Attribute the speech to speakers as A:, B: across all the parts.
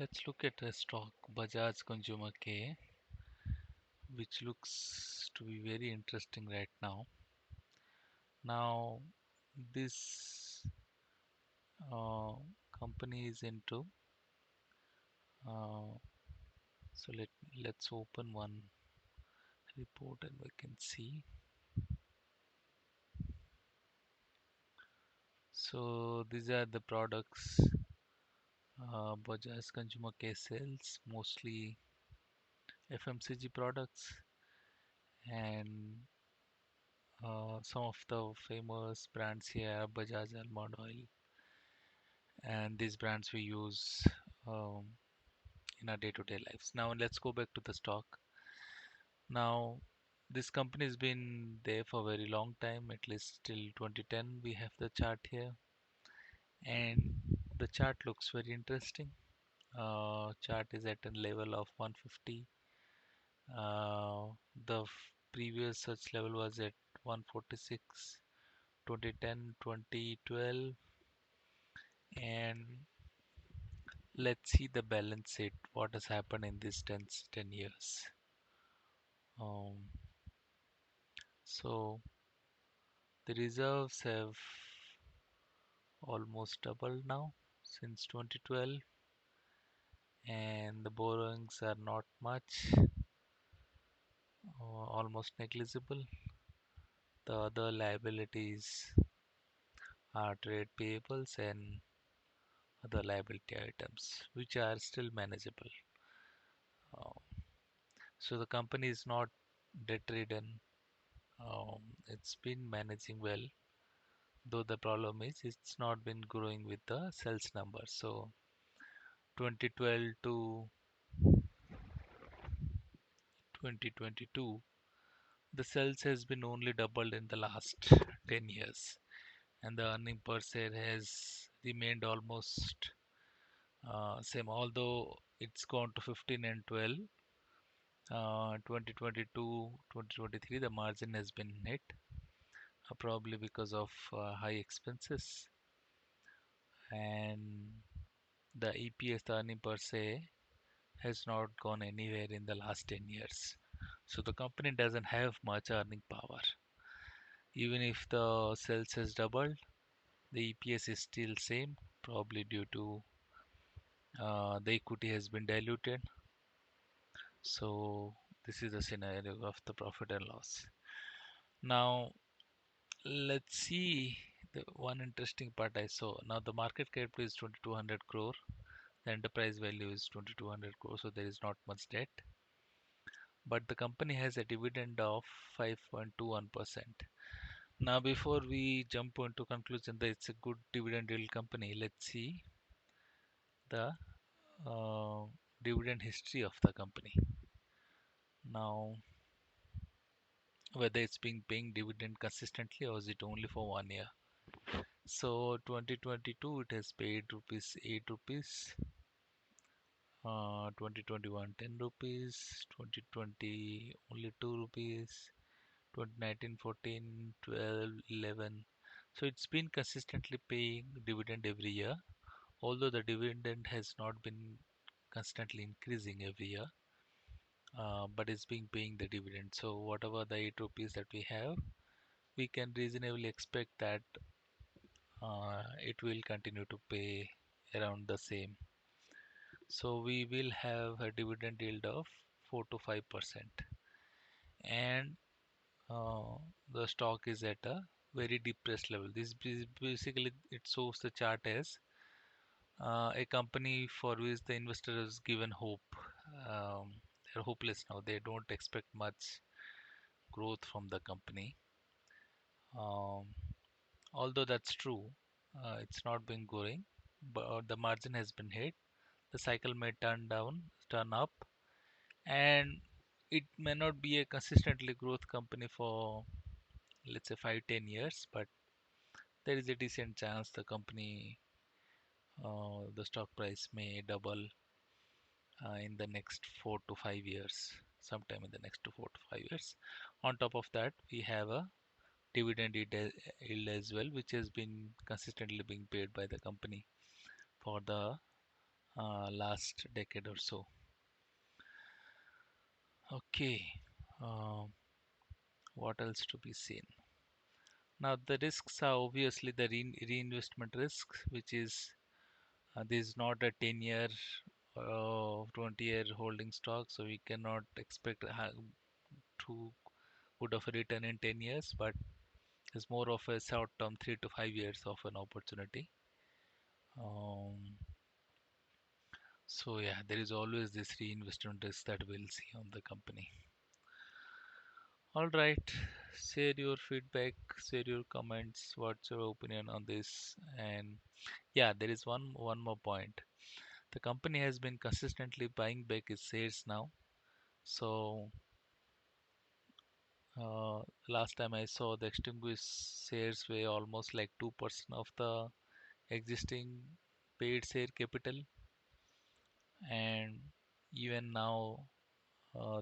A: Let's look at a stock, Bajaj Consumer Care, which looks to be very interesting right now. Now, this uh, company is into uh, so let's open one report and we can see. So these are the products Bajaj Consumer Care sells, mostly FMCG products, and some of the famous brands here, Bajaj Almond Oil, and these brands we use um, in our day-to-day lives. Now let's go back to the stock. Now this company has been there for a very long time, at least till 2010. We have the chart here, and the chart looks very interesting. Chart is at a level of 150. Uh, the previous such level was at 146, 2010, 2012, and let's see the balance sheet. What has happened in these 10 years? Um, so the reserves have almost doubled now since 2012, and the borrowings are not much, almost negligible. The other liabilities are trade payables and other liability items, which are still manageable. Um, so the company is not debt ridden. It's been managing well, though the problem is it's not been growing with the sales numbers. So 2012 to 2022, the sales has been only doubled in the last 10 years, and the earning per share has remained almost same, although it's gone to 15 and 12. 2022 2023, the margin has been hit, probably because of high expenses, and the EPS, the earning per se, has not gone anywhere in the last 10 years. So the company doesn't have much earning power. Even if the sales has doubled, the EPS is still same, probably due to the equity has been diluted. So this is the scenario of the profit and loss. Now let's see the one interesting part I saw. Now the market cap is 2200 crore. The enterprise value is 2200 crore, so there is not much debt. But the company has a dividend of 5.21%. Now before we jump into conclusion that it's a good dividend yield company, let's see the uh, dividend history of the company. Now whether it's been paying dividend consistently or is it only for 1 year. So 2022 it has paid rupees 8 rupees, 2021 10 rupees, 2020 only 2 rupees, 2019 14, 12, 11. So it's been consistently paying dividend every year, although the dividend has not been constantly increasing every year, but it's been paying the dividend. So whatever the 8 rupees that we have, we can reasonably expect that it will continue to pay around the same. So we will have a dividend yield of 4 to 5%, and uh, the stock is at a very depressed level. This basically it shows the chart as a company for which the investor has given hope. Um, they're hopeless now. They don't expect much growth from the company. Um, Although that's true, it's not been growing, but the margin has been hit. The cycle may turn down, turn up, and it may not be a consistently growth company for, let's say, 5 10 years, but there is a decent chance the company, the stock price may double in the next 4 to 5 years, sometime in the next 4 to 5 years. On top of that, we have a dividend yield as well, which has been consistently being paid by the company for the last decade or so. Okay, uh, what else to be seen? Now the risks are obviously the reinvestment risks, which is this is not a 10-year 20-year holding stock, so we cannot expect to put off a return in 10 years, but it's more of a short term 3 to 5 years of an opportunity. Um, so yeah, there is always this reinvestment risk that we'll see on the company. All right, share your feedback, share your comments. What's your opinion on this? And yeah, there is one more point. The company has been consistently buying back its shares now. So last time I saw the extinguished shares were almost like 2% of the existing paid share capital, and even now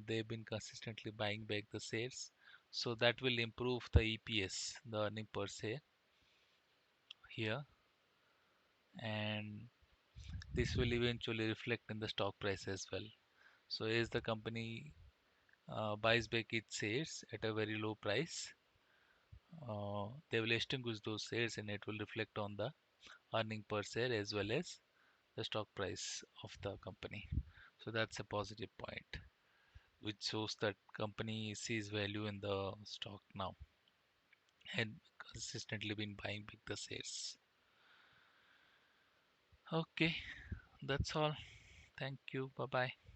A: they've been consistently buying back the shares. So that will improve the EPS, the earning per share here, and this will eventually reflect in the stock price as well. So as the company buys back its shares at a very low price, they will extinguish those shares and it will reflect on the earning per share as well as the stock price of the company. So that's a positive point, which shows that company sees value in the stock now and consistently been buying back the shares. Okay, that's all. Thank you. Bye bye.